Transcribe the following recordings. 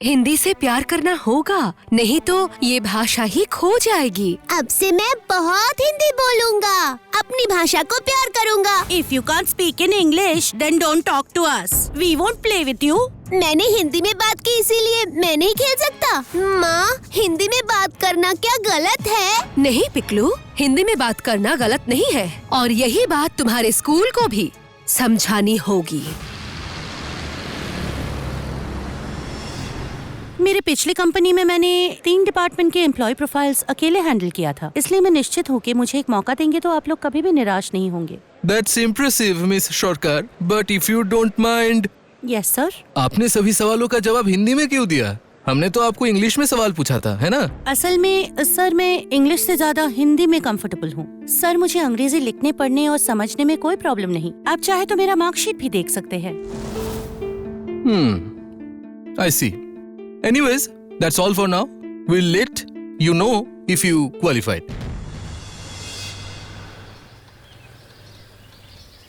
हिंदी से प्यार करना होगा, नहीं तो ये भाषा ही खो जाएगी। अब से मैं बहुत हिंदी बोलूँगा, अपनी भाषा को प्यार करूँगा। If you can't speak in English, then don't talk to us. We won't play with you. मैंने हिंदी में बात की इसीलिए मैं नहीं खेल सकता। माँ, हिंदी में बात करना क्या गलत है? नहीं पिकलू, हिंदी में बात करना गलत नहीं है और यही बात तुम्हारे स्कूल को भी समझानी होगी। मेरे पिछली कंपनी में मैंने 3 डिपार्टमेंट के एम्प्लॉय प्रोफाइल्स अकेले हैंडल किया था, इसलिए मैं निश्चित हूँ कि मुझे एक मौका देंगे तो आप लोग कभी भी निराश नहीं होंगे। That's impressive, Miss Shorkar. But if you don't mind, yes sir. आपने सभी सवालों का जवाब हिंदी में क्यों दिया? हमने तो आपको इंग्लिश में सवाल पूछा था, है ना? असल में सर मैं इंग्लिश से ज्यादा हिंदी में कंफर्टेबल हूँ। सर मुझे अंग्रेजी लिखने पढ़ने और समझने में कोई प्रॉब्लम नहीं। आप चाहे तो मेरा मार्कशीट भी देख सकते हैं। I see. Anyways, that's all for now. We'll let you know if you qualified.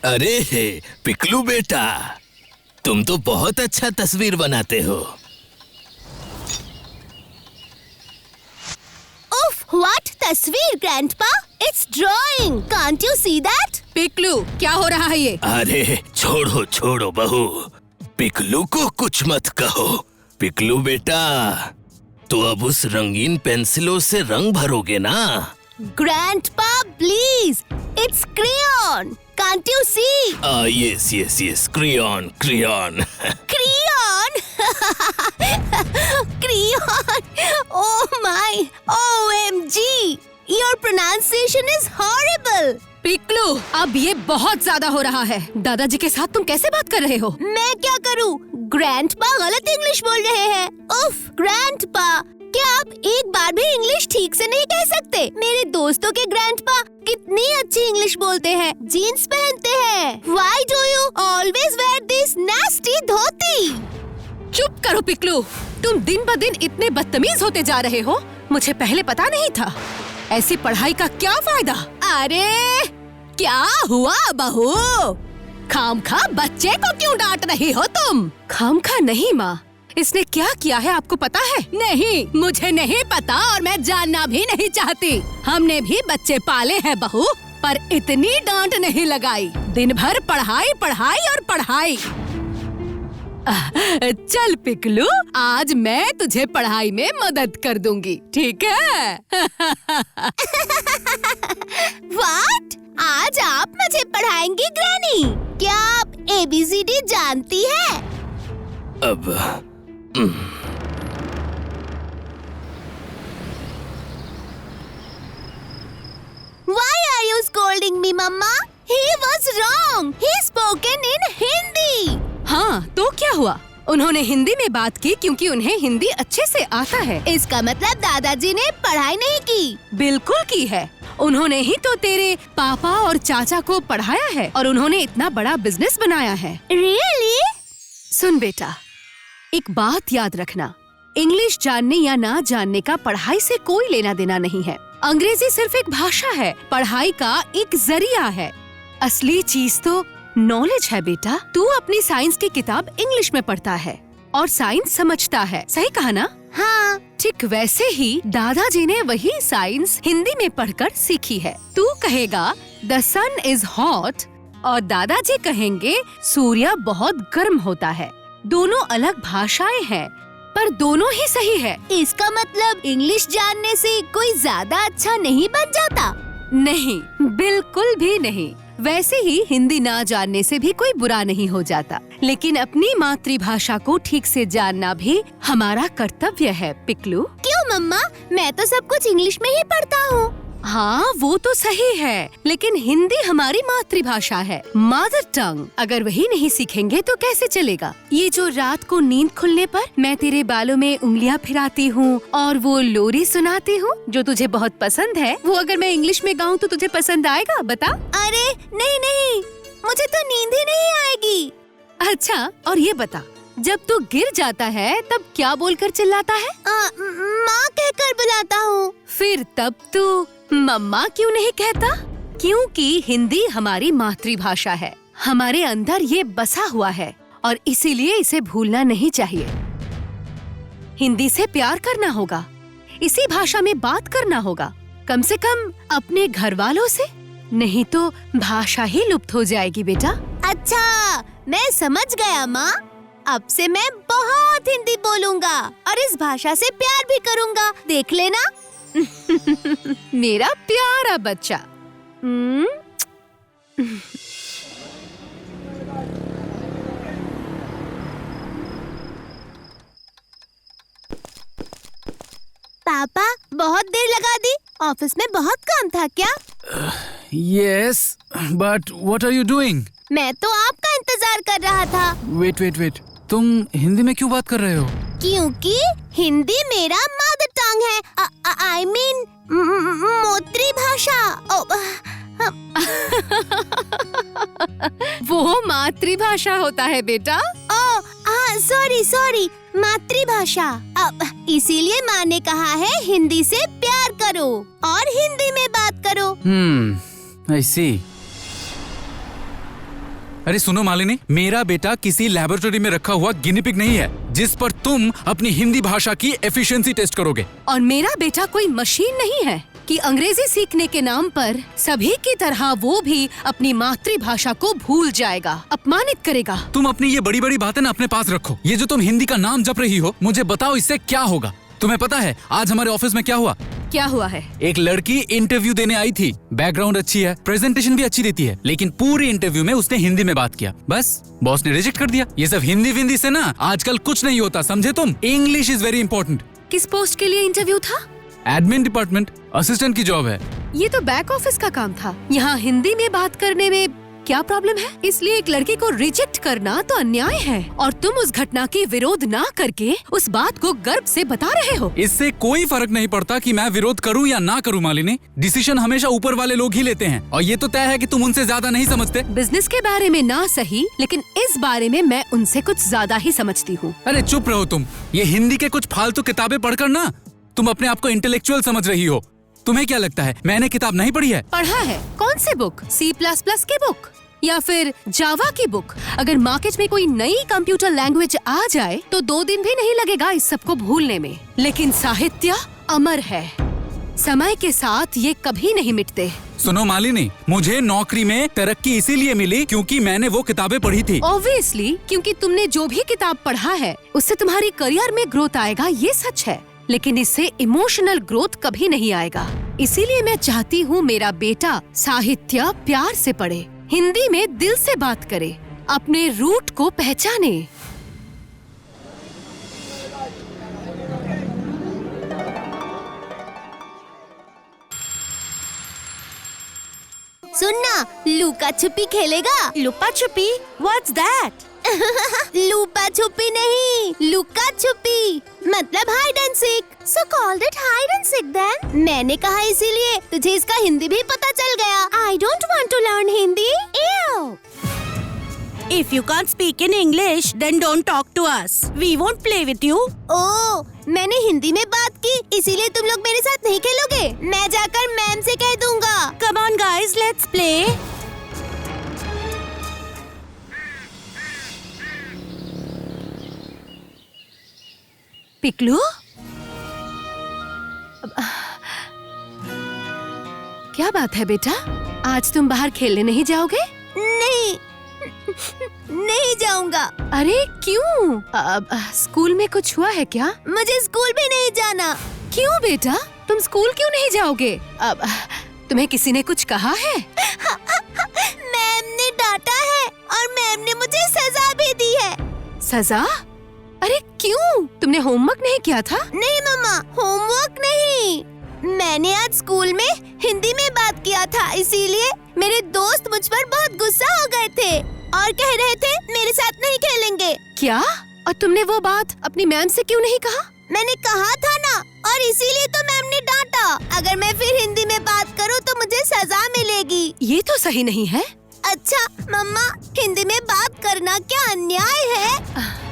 अरे पिकलू बेटा, तुम तो बहुत अच्छा तस्वीर बनाते हो। उफ, what तस्वीर grandpa? It's drawing. Can't you see that? Piklu, क्या हो रहा है ये? अरे छोड़ो छोड़ो बहू, पिकलू को कुछ मत कहो। पिकलू बेटा, तो अब उस रंगीन पेंसिलों से रंग भरोगे ना? Grandpa, please. It's crayon. Can't you see? Yes, crayon. Crayon? Crayon. Oh my. OMG. Your pronunciation is horrible. Piklu, अब ये बहुत ज्यादा हो रहा है। दादाजी के साथ तुम कैसे बात कर रहे हो? मैं क्या करूं? ग्रैंडपा गलत इंग्लिश बोल रहे हैं। उफ, ग्रैंडपा, क्या आप एक बार भी इंग्लिश ठीक से नहीं कह सकते? मेरे दोस्तों के ग्रैंडपा कितनी अच्छी इंग्लिश बोलते हैं, जीन्स पहनते हैं। Why do you always wear this nasty धोती? चुप करो पिकलू, तुम दिन ब दिन इतने बदतमीज होते जा रहे हो। मुझे पहले पता नहीं था। ऐसी पढ़ाई का क्या फायदा? अरे क्या हुआ बहू? खामखा बच्चे को क्यों डांट रही हो तुम? खामखा नहीं माँ, इसने क्या किया है आपको पता है? नहीं, मुझे नहीं पता और मैं जानना भी नहीं चाहती। हमने भी बच्चे पाले हैं बहू, पर इतनी डांट नहीं लगाई। दिन भर पढ़ाई पढ़ाई और पढ़ाई। चल पिकलू, आज मैं तुझे पढ़ाई में मदद कर दूंगी, ठीक है? What? आज आप मुझे पढ़ाएंगी ग्रैनी? क्या आप ABCD जानती है? अब Why are you scolding me, Mama? He was wrong. He spoken in Hindi. हाँ, तो क्या हुआ? उन्होंने हिंदी में बात की क्योंकि उन्हें हिंदी अच्छे से आता है। इसका मतलब दादाजी ने पढ़ाई नहीं की। बिल्कुल की है। उन्होंने ही तो तेरे पापा और चाचा को पढ़ाया है और उन्होंने इतना बड़ा बिजनेस बनाया है। Really? सुन बेटा, एक बात याद रखना, इंग्लिश जानने या ना जानने का पढ़ाई से कोई लेना देना नहीं है। अंग्रेजी सिर्फ एक भाषा है, पढ़ाई का एक जरिया है। असली चीज तो नॉलेज है बेटा। तू अपनी साइंस की किताब इंग्लिश में पढ़ता है और साइंस समझता है, सही कहा ना? हाँ। ठीक वैसे ही दादाजी ने वही साइंस हिंदी में पढ़कर सीखी है। तू कहेगा द सन इज हॉट और दादाजी कहेंगे सूर्य बहुत गर्म होता है। दोनों अलग भाषाएं हैं, पर दोनों ही सही है। इसका मतलब इंग्लिश जानने से कोई ज्यादा अच्छा नहीं बन जाता? नहीं, बिल्कुल भी नहीं। वैसे ही हिंदी ना जानने से भी कोई बुरा नहीं हो जाता, लेकिन अपनी मातृभाषा को ठीक से जानना भी हमारा कर्तव्य है पिकलू। क्यों मम्मा? मैं तो सब कुछ इंग्लिश में ही पढ़ता हूँ। हाँ, वो तो सही है, लेकिन हिंदी हमारी मातृभाषा है, मदर टंग। अगर वही नहीं सीखेंगे तो कैसे चलेगा? ये जो रात को नींद खुलने पर मैं तेरे बालों में उंगलियां फिराती हूँ और वो लोरी सुनाती हूँ जो तुझे बहुत पसंद है, वो अगर मैं इंग्लिश में गाऊँ तो तुझे पसंद आएगा? बता। अरे नहीं, मुझे तो नींद ही नहीं आएगी। अच्छा, और ये बता, जब तू गिर जाता है तब क्या बोलकर चिल्लाता है? माँ कहकर बुलाता हूँ। फिर तब तू मम्मा क्यों नहीं कहता? क्योंकि हिंदी हमारी मातृभाषा है, हमारे अंदर ये बसा हुआ है और इसीलिए इसे भूलना नहीं चाहिए। हिंदी से प्यार करना होगा, इसी भाषा में बात करना होगा, कम से कम अपने घर वालों से, नहीं तो भाषा ही लुप्त हो जाएगी बेटा। अच्छा, मैं समझ गया माँ। अब से मैं बहुत हिंदी बोलूँगा और इस भाषा से प्यार भी करूँगा, देख लेना। मेरा प्यारा बच्चा। पापा, बहुत देर लगा दी। ऑफिस में बहुत काम था क्या? Yes, but what are you doing? मैं तो आपका इंतजार कर रहा था। Wait. तुम हिंदी में क्यों बात कर रहे हो? क्योंकि हिंदी मेरा मदर टंग है। I mean मोत्री भाषा। वो मातृभाषा होता है बेटा। सॉरी, मातृभाषा। इसीलिए माँ ने कहा है हिंदी से प्यार करो और हिंदी में बात करो। I see. अरे सुनो मालिनी, मेरा बेटा किसी लैबोरेटरी में रखा हुआ गिनी पिग नहीं है जिस पर तुम अपनी हिंदी भाषा की एफिशिएंसी टेस्ट करोगे। और मेरा बेटा कोई मशीन नहीं है कि अंग्रेजी सीखने के नाम पर सभी की तरह वो भी अपनी मातृभाषा को भूल जाएगा, अपमानित करेगा। तुम अपनी ये बड़ी बड़ी बातें ना अपने पास रखो। ये जो तुम हिंदी का नाम जप रही हो, मुझे बताओ इससे क्या होगा? तुम्हें पता है आज हमारे ऑफिस में क्या हुआ? क्या हुआ है? एक लड़की इंटरव्यू देने आई थी, बैकग्राउंड अच्छी है, प्रेजेंटेशन भी अच्छी देती है, लेकिन पूरी इंटरव्यू में उसने हिंदी में बात किया। बस बॉस ने रिजेक्ट कर दिया। ये सब हिंदी विंदी से ना आजकल कुछ नहीं होता, समझे तुम? English is very important. किस पोस्ट के लिए इंटरव्यू था? एडमिन डिपार्टमेंट, असिस्टेंट की जॉब है। ये तो बैक ऑफिस का काम था। यहाँ हिंदी में बात करने में क्या प्रॉब्लम है? इसलिए एक लड़की को रिजेक्ट करना तो अन्याय है और तुम उस घटना की विरोध ना करके उस बात को गर्व से बता रहे हो। इससे कोई फर्क नहीं पड़ता कि मैं विरोध करूं या ना करूं मालिनी। डिसीजन हमेशा ऊपर वाले लोग ही लेते हैं और ये तो तय है कि तुम उनसे ज्यादा नहीं समझते। बिजनेस के बारे में ना सही, लेकिन इस बारे में मैं उनसे कुछ ज्यादा ही समझती हूँ। अरे चुप रहो तुम। ये हिंदी के कुछ फालतू किताबें पढ़कर ना तुम अपने आप को इंटेलेक्चुअल समझ रही हो। तुम्हें क्या लगता है मैंने किताब नहीं पढ़ी है? पढ़ा है। कौन सी बुक? C++ की बुक या फिर जावा की बुक? अगर मार्केट में कोई नई कंप्यूटर लैंग्वेज आ जाए तो 2 दिन भी नहीं लगेगा इस सबको भूलने में। लेकिन साहित्य अमर है, समय के साथ ये कभी नहीं मिटते। सुनो मालिनी, मुझे नौकरी में तरक्की इसीलिए मिली क्योंकि मैंने वो किताबें पढ़ी थी। ऑब्वियसली, क्योंकि तुमने जो भी किताब पढ़ा है उससे तुम्हारी करियर में ग्रोथ आएगा, ये सच है। लेकिन इससे इमोशनल ग्रोथ कभी नहीं आएगा। इसीलिए मैं चाहती हूँ मेरा बेटा साहित्य प्यार से पढ़े, हिंदी में दिल से बात करे, अपने रूट को पहचाने। सुनना, लुका छुपी खेलेगा? लुपा छुपी? What's that? लुपा छुपी नहीं, लुका छुपी मतलब hide and seek. So called it hide and seek then? मैंने कहा इसीलिए तुझे इसका हिंदी भी पता चल गया। I don't want to learn Hindi. Ew! If you can't speak in English, then don't talk to us. We won't play with you. ओह, मैंने हिंदी में बात की, इसीलिए तुम लोग मेरे साथ नहीं खेलोगे। मैं जाकर मैम से कह दूंगा। Come on guys, let's play. Piklu, क्या बात है बेटा? आज तुम बाहर खेलने नहीं जाओगे? नहीं जाऊंगा। अरे क्यों? स्कूल में कुछ हुआ है क्या? मुझे स्कूल भी नहीं जाना। क्यों बेटा? तुम स्कूल क्यों नहीं जाओगे? तुम्हें किसी ने कुछ कहा है? मैम ने डांटा है और मैम ने मुझे सजा भी दी है। सजा? अरे क्यों? तुमने होमवर्क नहीं किया था? नहीं मम्मा, होमवर्क नहीं। मैंने आज स्कूल में हिंदी में बात किया था, इसीलिए मेरे दोस्त मुझ पर बहुत गुस्सा हो गए थे और कह रहे थे मेरे साथ नहीं खेलेंगे। क्या? और तुमने वो बात अपनी मैम से क्यों नहीं कहा? मैंने कहा था ना, और इसीलिए तो मैम ने डांटा। अगर मैं फिर हिंदी में बात करूँ तो मुझे सजा मिलेगी। ये तो सही नहीं है। अच्छा मम्मा, हिंदी में बात करना क्या अन्याय है?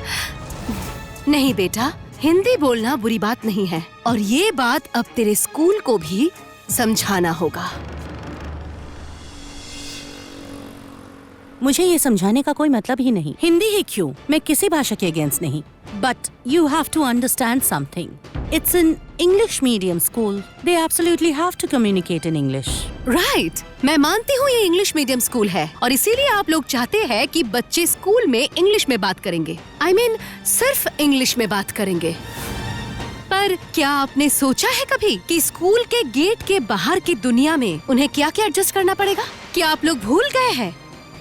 नहीं बेटा, हिंदी बोलना बुरी बात नहीं है और ये बात अब तेरे स्कूल को भी समझाना होगा। मुझे ये समझाने का कोई मतलब ही नहीं। हिंदी ही क्यों, मैं किसी भाषा के अगेंस्ट नहीं। But you have to understand something. It's an English medium school. They absolutely have to communicate in English. Right मैं मानती हूँ ये इंग्लिश मीडियम स्कूल है और इसीलिए आप लोग चाहते हैं कि बच्चे स्कूल में इंग्लिश में बात करेंगे। I mean, सिर्फ इंग्लिश में बात करेंगे। पर क्या आपने सोचा है कभी कि स्कूल के गेट के बाहर की दुनिया में उन्हें क्या क्या एडजस्ट करना पड़ेगा? क्या आप लोग भूल गए हैं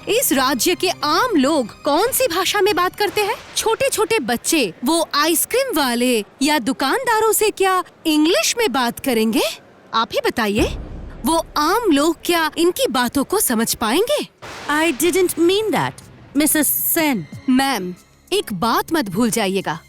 इस राज्य के आम लोग कौन सी भाषा में बात करते हैं? छोटे छोटे बच्चे वो आइसक्रीम वाले या दुकानदारों से क्या इंग्लिश में बात करेंगे? आप ही बताइए, वो आम लोग क्या इनकी बातों को समझ पाएंगे? I didn't mean that, Mrs. Sen. Ma'am, एक बात मत भूल जाइएगा,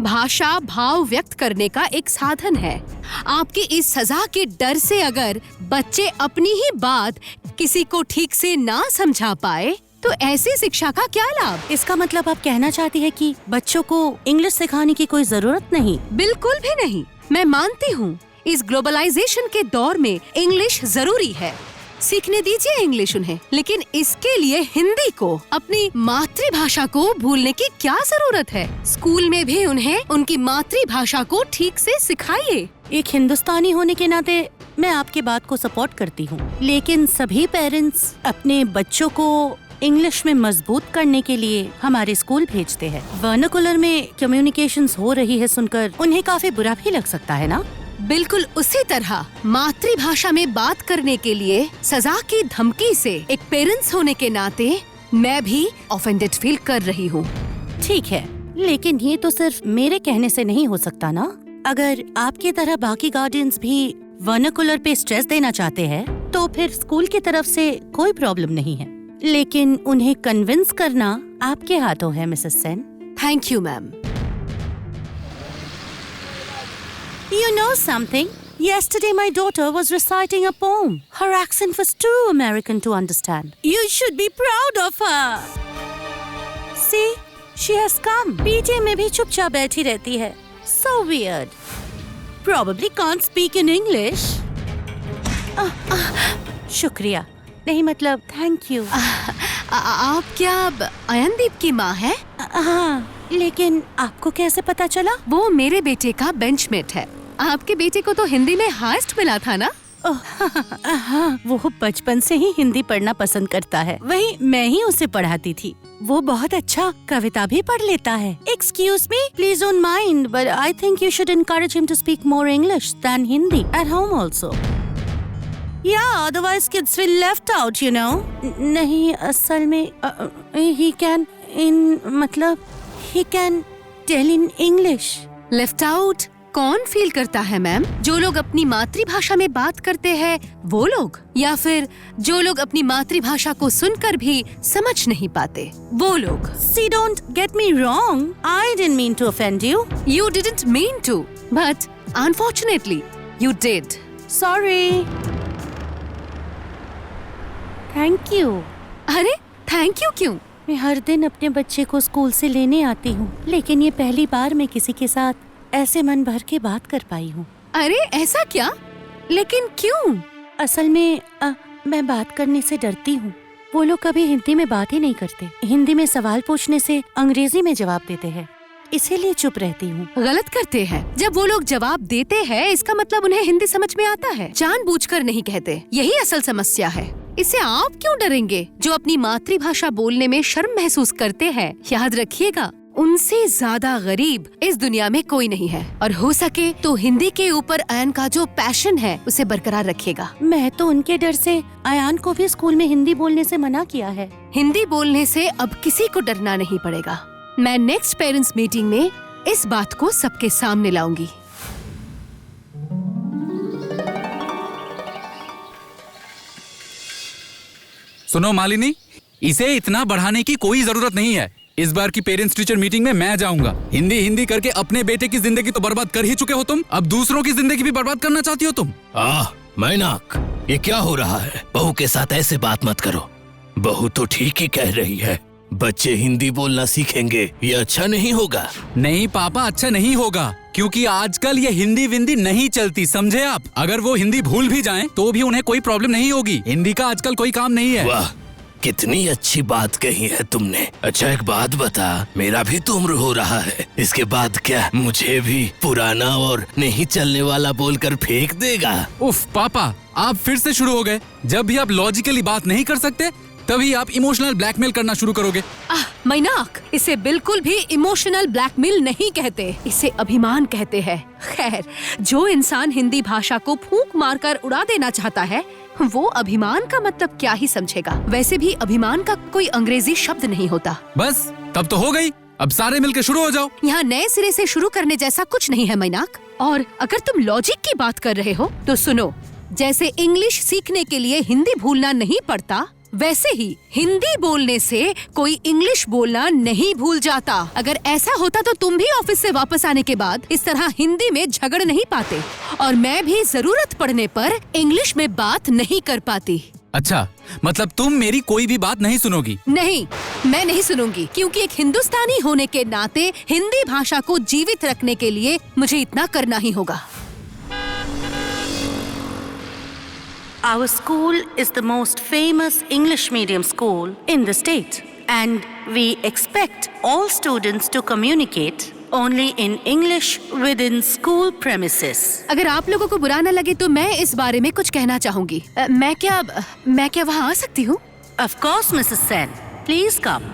भाषा भाव व्यक्त करने का एक साधन है। आपकी इस सजा के डर से अगर बच्चे अपनी ही बात किसी को ठीक से ना समझा पाए तो ऐसी शिक्षा का क्या लाभ? इसका मतलब आप कहना चाहती है कि बच्चों को इंग्लिश सिखाने की कोई जरूरत नहीं? बिल्कुल भी नहीं। मैं मानती हूँ इस ग्लोबलाइजेशन के दौर में इंग्लिश जरूरी है, सीखने दीजिए इंग्लिश उन्हें, लेकिन इसके लिए हिंदी को, अपनी मातृभाषा को भूलने की क्या जरूरत है? स्कूल में भी उन्हें उनकी मातृभाषा को ठीक से सिखाइए। एक हिंदुस्तानी होने के नाते मैं आपकी बात को सपोर्ट करती हूँ, लेकिन सभी पेरेंट्स अपने बच्चों को इंग्लिश में मजबूत करने के लिए हमारे स्कूल भेजते हैं। वर्नाकुलर में कम्युनिकेशंस हो रही है सुनकर उन्हें काफी बुरा भी लग सकता है ना? बिल्कुल उसी तरह मातृभाषा में बात करने के लिए सजा की धमकी से एक पेरेंट्स होने के नाते मैं भी ऑफेंडेड फील कर रही हूँ। ठीक है, लेकिन ये तो सिर्फ मेरे कहने से नहीं हो सकता ना। अगर आपकी तरह बाकी गार्डियंस भी वर्नाकुलर पे स्ट्रेस देना चाहते हैं तो फिर स्कूल की तरफ से कोई प्रॉब्लम नहीं है, लेकिन उन्हें कन्विंस करना आपके हाथों है, Mrs Sen. Thank you ma'am. You know something? Yesterday my daughter was reciting a poem. Her accent was too American to understand. You should be proud of her. See, she has come. पीछे में भी चुपचाप बैठी रहती है. So weird. Probably can't speak in English. शुक्रिया. नहीं मतलब थैंक यू। आप क्या अयनदीप की माँ है? हाँ, लेकिन आपको कैसे पता चला? वो मेरे बेटे का बेंचमेट है। आपके बेटे को तो हिंदी में हाईएस्ट मिला था ना? हाँ, वो बचपन से ही हिंदी पढ़ना पसंद करता है। वही मैं ही उसे पढ़ाती थी। वो बहुत अच्छा कविता भी पढ़ लेता है। Excuse me, please don't mind, but I think you should encourage him to speak more English than Hindi at home also. Yeah, otherwise kids will left out, you know. नहीं, असल में he can tell in English. Left out कौन feel करता है ma'am? जो लोग अपनी मातृभाषा में बात करते हैं वो लोग, या फिर जो लोग अपनी मातृभाषा को सुनकर भी समझ नहीं पाते वो लोग? See, don't get me wrong. I didn't mean to offend you. You didn't mean to, but unfortunately you did. Sorry. Thank you. अरे थैंक यू क्यों? मैं हर दिन अपने बच्चे को स्कूल से लेने आती हूँ, लेकिन ये पहली बार मैं किसी के साथ ऐसे मन भर के बात कर पाई हूँ। अरे ऐसा क्या? लेकिन क्यों? असल में मैं बात करने से डरती हूँ। वो लोग कभी हिंदी में बात ही नहीं करते। हिंदी में सवाल पूछने से अंग्रेजी में जवाब देते हैं, इसीलिए चुप रहती हूँ। गलत करते हैं। जब वो लोग जवाब देते हैं इसका मतलब उन्हें हिंदी समझ में आता है, जानबूझकर नहीं कहते। यही असल समस्या है। इससे आप क्यों डरेंगे? जो अपनी मातृभाषा बोलने में शर्म महसूस करते हैं, याद रखिएगा उनसे ज्यादा गरीब इस दुनिया में कोई नहीं है। और हो सके तो हिंदी के ऊपर अयन का जो पैशन है उसे बरकरार रखिएगा। मैं तो उनके डर से अयान को भी स्कूल में हिंदी बोलने से मना किया है। हिंदी बोलने से अब किसी को डरना नहीं पड़ेगा। मैं नेक्स्ट पेरेंट्स मीटिंग में इस बात को सबके सामने लाऊंगी। सुनो मालिनी, इसे इतना बढ़ाने की कोई जरूरत नहीं है। इस बार की पेरेंट्स टीचर मीटिंग में मैं जाऊंगा। हिंदी करके अपने बेटे की जिंदगी तो बर्बाद कर ही चुके हो तुम, अब दूसरों की जिंदगी भी बर्बाद करना चाहती हो तुम। मैनाक, ये क्या हो रहा है? बहू के साथ ऐसे बात मत करो। बहू तो ठीक ही कह रही है, बच्चे हिंदी बोलना सीखेंगे, ये अच्छा नहीं होगा। नहीं पापा, अच्छा नहीं होगा, क्योंकि आजकल ये हिंदी विंदी नहीं चलती, समझे आप? अगर वो हिंदी भूल भी जाएं तो भी उन्हें कोई प्रॉब्लम नहीं होगी। हिंदी का आजकल कोई काम नहीं है। वाह, कितनी अच्छी बात कही है तुमने। अच्छा एक बात बता, मेरा भी तो उम्र हो रहा है, इसके बाद क्या मुझे भी पुराना और नहीं चलने वाला बोलकर फेंक देगा? उफ पापा, आप फिर से शुरू हो गए। जब भी आप लॉजिकली बात नहीं कर सकते तभी आप इमोशनल ब्लैकमेल करना शुरू करोगे। मैनाक, इसे बिल्कुल भी इमोशनल ब्लैकमेल नहीं कहते, इसे अभिमान कहते हैं। खैर, जो इंसान हिंदी भाषा को फूंक मारकर उड़ा देना चाहता है वो अभिमान का मतलब क्या ही समझेगा। वैसे भी अभिमान का कोई अंग्रेजी शब्द नहीं होता। बस तब तो हो गई, अब सारे मिलकर शुरू हो जाओ। यहाँ नए सिरे से शुरू करने जैसा कुछ नहीं है मैनाक। और अगर तुम लॉजिक की बात कर रहे हो तो सुनो, जैसे इंग्लिश सीखने के लिए हिंदी भूलना नहीं पड़ता, वैसे ही हिंदी बोलने से कोई इंग्लिश बोलना नहीं भूल जाता। अगर ऐसा होता तो तुम भी ऑफिस से वापस आने के बाद इस तरह हिंदी में झगड़ नहीं पाते और मैं भी जरूरत पड़ने पर इंग्लिश में बात नहीं कर पाती। अच्छा, मतलब तुम मेरी कोई भी बात नहीं सुनोगी? नहीं, मैं नहीं सुनूंगी, क्योंकि एक हिंदुस्तानी होने के नाते हिंदी भाषा को जीवित रखने के लिए मुझे इतना करना ही होगा। Our school is the most famous English medium school in the state, and we expect all students to communicate only in English within school premises. अगर आप लोगों को बुरा न लगे तो मैं इस बारे में कुछ कहना चाहूँगी। मैं क्या वहाँ आ सकती हूँ? Of course, Mrs. Sen. Please come.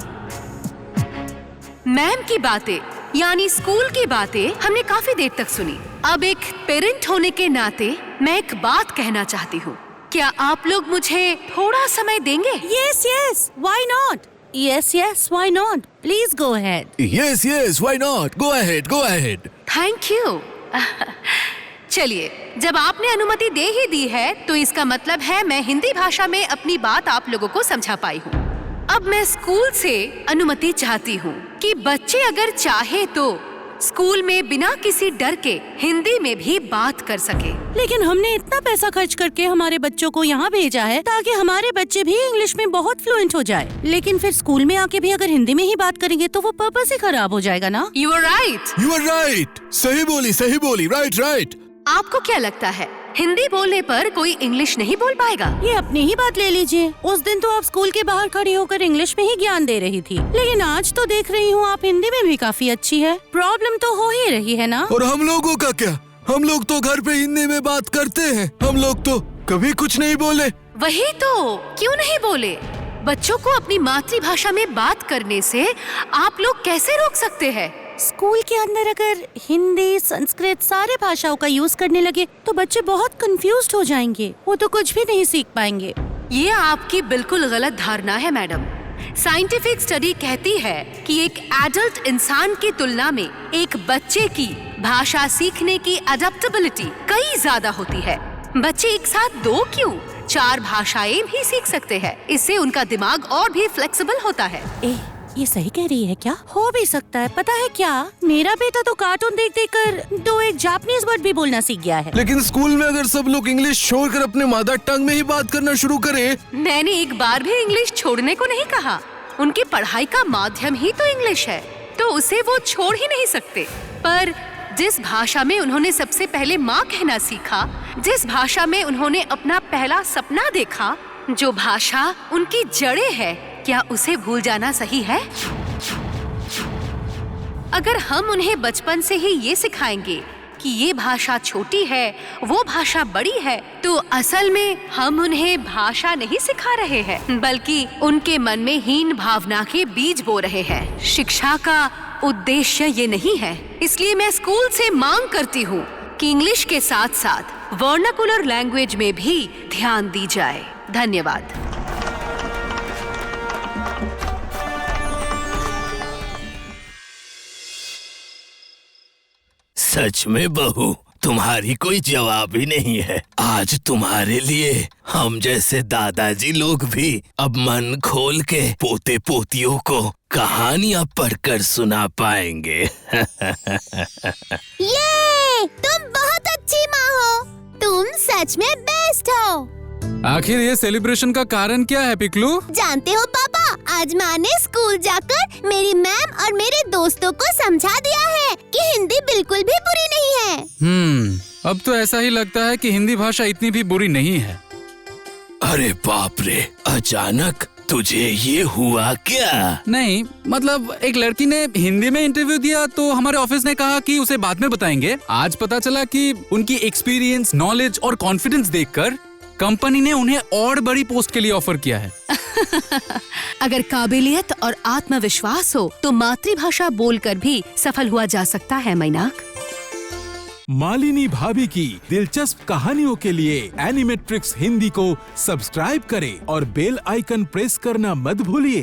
Ma'am की बातें यानी स्कूल की बातें हमने काफी देर तक सुनी। अब एक पेरेंट होने के नाते मैं एक बात कहना चाहती हूँ। क्या आप लोग मुझे थोड़ा समय देंगे? Yes, yes. Why not? Yes, yes. Why not? Please go ahead. Yes, yes, why not? Go ahead, go ahead. Thank you. चलिए, जब आपने अनुमति दे ही दी है तो इसका मतलब है मैं हिंदी भाषा में अपनी बात आप लोगों को समझा पाई हूँ। अब मैं स्कूल से अनुमति चाहती हूँ कि बच्चे अगर चाहे तो स्कूल में बिना किसी डर के हिंदी में भी बात कर सके। लेकिन हमने इतना पैसा खर्च करके हमारे बच्चों को यहाँ भेजा है ताकि हमारे बच्चे भी इंग्लिश में बहुत फ्लुएंट हो जाए। लेकिन फिर स्कूल में आके भी अगर हिंदी में ही बात करेंगे तो वो पर्पस ही खराब हो जाएगा ना। You are right. You are right. सही बोली, right, right. आपको क्या लगता है हिंदी बोलने पर कोई इंग्लिश नहीं बोल पाएगा? ये अपनी ही बात ले लीजिए। उस दिन तो आप स्कूल के बाहर खड़ी होकर इंग्लिश में ही ज्ञान दे रही थी, लेकिन आज तो देख रही हूँ आप हिंदी में भी काफी अच्छी है। प्रॉब्लम तो हो ही रही है ना। और हम लोगों का क्या? हम लोग तो घर पे हिंदी में बात करते हैं। हम लोग तो कभी कुछ नहीं बोले। वही तो, क्यों नहीं बोले? बच्चों को अपनी मातृभाषा में बात करने से आप लोग कैसे रोक सकते हैं? स्कूल के अंदर अगर हिंदी, संस्कृत सारे भाषाओं का यूज करने लगे तो बच्चे बहुत कंफ्यूज्ड हो जाएंगे, वो तो कुछ भी नहीं सीख पाएंगे। ये आपकी बिल्कुल गलत धारणा है मैडम। साइंटिफिक स्टडी कहती है कि एक एडल्ट इंसान की तुलना में एक बच्चे की भाषा सीखने की अडेप्टेबिलिटी कई ज्यादा होती है। बच्चे एक साथ 2 क्यों 4 भाषाएं भी सीख सकते हैं। इससे उनका दिमाग और भी फ्लेक्सिबल होता है। ये सही कह रही है क्या? हो भी सकता है। पता है क्या, मेरा बेटा तो कार्टून देख देख कर 2 जापानीज वर्ड भी बोलना सीख गया है। लेकिन स्कूल में अगर सब लोग इंग्लिश छोड़कर अपने मदर टंग में ही बात करना शुरू करें। मैंने एक बार भी इंग्लिश छोड़ने को नहीं कहा। उनकी पढ़ाई का माध्यम ही तो इंग्लिश है, तो उसे वो छोड़ ही नहीं सकते। पर जिस भाषा में उन्होंने सबसे पहले माँ कहना सीखा, जिस भाषा में उन्होंने अपना पहला सपना देखा, जो भाषा उनकी जड़ें है, क्या उसे भूल जाना सही है? अगर हम उन्हें बचपन से ही ये सिखाएंगे कि ये भाषा छोटी है, वो भाषा बड़ी है, तो असल में हम उन्हें भाषा नहीं सिखा रहे हैं, बल्कि उनके मन में हीन भावना के बीज बो रहे हैं। शिक्षा का उद्देश्य ये नहीं है। इसलिए मैं स्कूल से मांग करती हूँ कि इंग्लिश के साथ साथ वर्नाकुलर लैंग्वेज में भी ध्यान दी जाए। धन्यवाद। सच में बहू, तुम्हारी कोई जवाब ही नहीं है। आज तुम्हारे लिए हम जैसे दादाजी लोग भी अब मन खोल के पोते पोतियों को कहानियाँ पढ़कर सुना पाएंगे। ये तुम बहुत अच्छी माँ हो। तुम सच में बेस्ट हो। आखिर ये सेलिब्रेशन का कारण क्या है पिकलू? जानते हो पापा, आज माँ ने स्कूल जाकर मेरी मैम और मेरे दोस्तों को समझा दिया है कि हिंदी बिल्कुल भी बुरी नहीं है। अब तो ऐसा ही लगता है कि हिंदी भाषा इतनी भी बुरी नहीं है। अरे बाप रे, अचानक तुझे ये हुआ क्या? नहीं, मतलब एक लड़की ने हिंदी में इंटरव्यू दिया तो हमारे ऑफिस ने कहा कि उसे बाद में बताएंगे। आज पता चला कि उनकी एक्सपीरियंस, नॉलेज और कॉन्फिडेंस देखकर कंपनी ने उन्हें और बड़ी पोस्ट के लिए ऑफर किया है। अगर काबिलियत और आत्मविश्वास हो तो मातृभाषा बोलकर भी सफल हुआ जा सकता है मैनाक। मालिनी भाभी की दिलचस्प कहानियों के लिए एनिमेट्रिक्स हिंदी को सब्सक्राइब करें और बेल आइकन प्रेस करना मत भूलिए।